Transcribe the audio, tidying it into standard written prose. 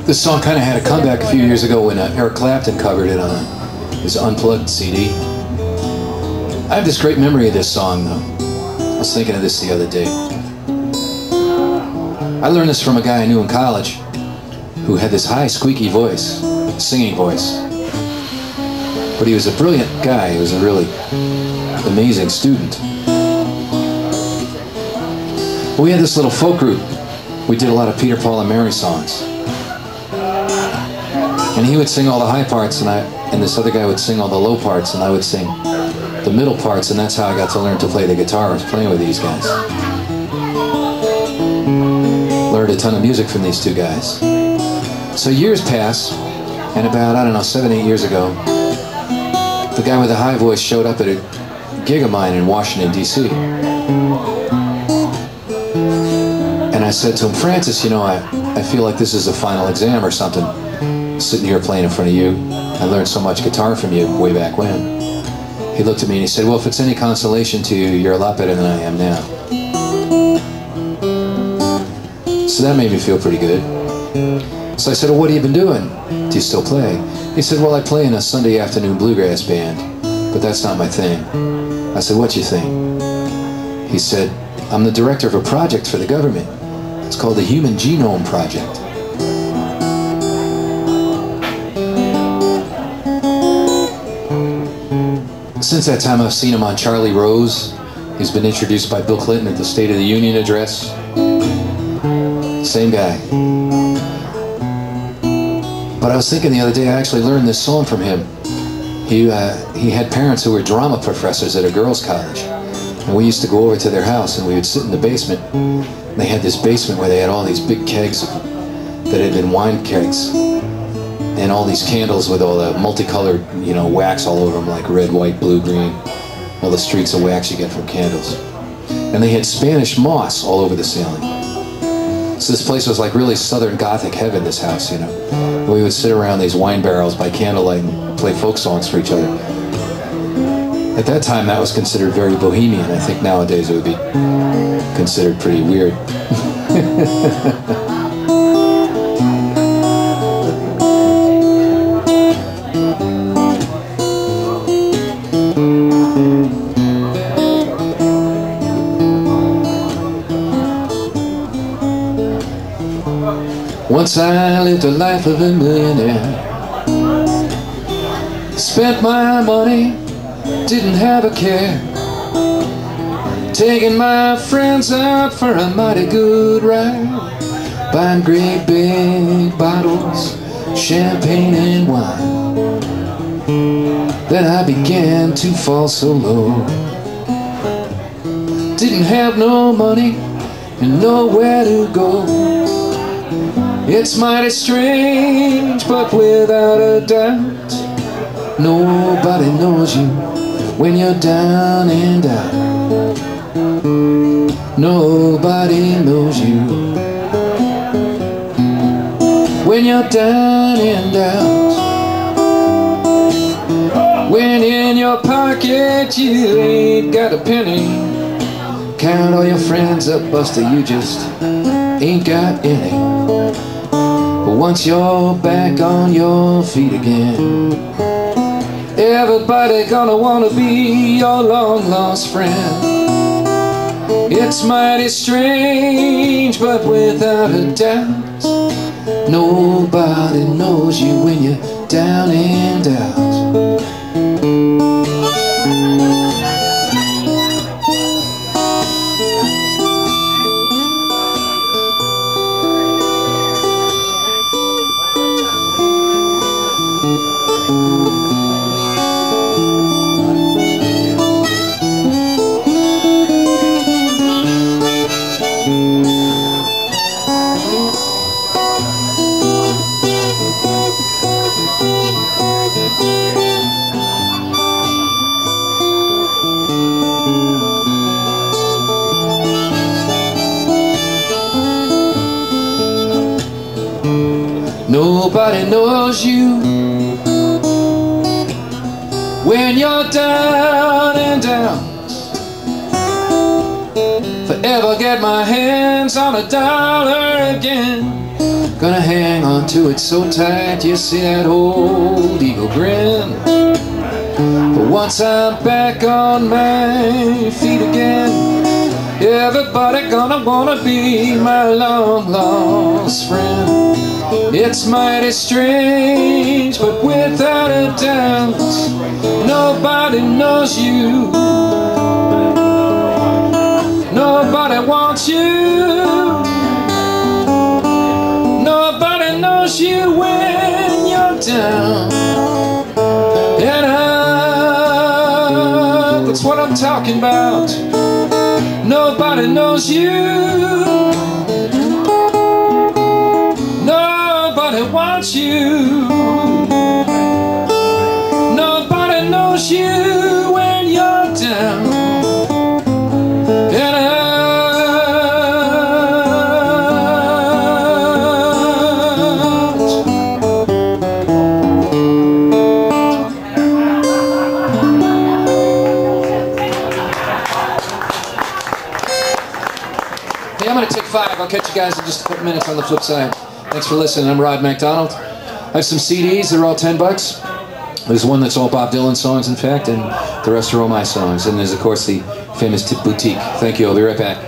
This song kind of had a comeback a few years ago when Eric Clapton covered it on his Unplugged CD. I have this great memory of this song, though. I was thinking of this the other day. I learned this from a guy I knew in college who had this high, squeaky voice, singing voice. But he was a brilliant guy. He was a really amazing student. We had this little folk group. We did a lot of Peter, Paul, and Mary songs. And he would sing all the high parts, and this other guy would sing all the low parts, and I would sing the middle parts, and that's how I got to learn to play the guitar. I was playing with these guys. Learned a ton of music from these two guys. So years pass, and about, I don't know, 7, 8 years ago, the guy with the high voice showed up at a gig of mine in Washington, D.C. And I said to him, Francis, you know, I feel like this is a final exam or something. Sitting here playing in front of you. I learned so much guitar from you way back when. He looked at me and he said, well, if it's any consolation to you, you're a lot better than I am now. So that made me feel pretty good. So I said, well, what have you been doing? Do you still play? He said, well, I play in a Sunday afternoon bluegrass band, but that's not my thing. I said, what's your thing? He said, I'm the director of a project for the government. It's called the Human Genome Project. Since that time, I've seen him on Charlie Rose. He's been introduced by Bill Clinton at the State of the Union address. Same guy. But I was thinking the other day, I actually learned this song from him. He had parents who were drama professors at a girls' college. And we used to go over to their house and we would sit in the basement. And they had this basement where they had all these big kegs that had been wine kegs. And all these candles with all the multicolored, you know, wax all over them, like red, white, blue, green. All the streaks of wax you get from candles. And they had Spanish moss all over the ceiling. So this place was like really Southern Gothic heaven, this house, you know. And we would sit around these wine barrels by candlelight and play folk songs for each other. At that time, that was considered very bohemian. I think nowadays it would be considered pretty weird. Once I lived a life of a millionaire. Spent my money, didn't have a care. Taking my friends out for a mighty good ride. Buying great big bottles, champagne and wine. Then I began to fall so low. Didn't have no money and nowhere to go. It's mighty strange, but without a doubt, nobody knows you when you're down and out. Nobody knows you when you're down and out. When in your pocket you ain't got a penny. Count all your friends up, Buster, you just ain't got any. But once you're back on your feet again, everybody gonna wanna be your long-lost friend. It's mighty strange, but without a doubt, nobody knows you when you're down and out. Nobody knows you when you're down and down. If I ever get my hands on a dollar again, gonna hang on to it so tight, you see that old eagle grin. But once I'm back on my feet again, everybody gonna wanna be my long lost friend. It's mighty strange, but without a doubt, nobody knows you. Nobody wants you. Nobody knows you when you're down and out. That's what I'm talking about. Nobody knows you. Nobody wants you. Nobody knows you when you're down and out. Hey, I'm going to take 5. I'll catch you guys in just a couple minutes on the flip side. Thanks for listening. I'm Rod MacDonald. I have some CDs. They're all $10. There's one that's all Bob Dylan songs, in fact, and the rest are all my songs. And there's, of course, the famous Tip Boutique. Thank you. I'll be right back.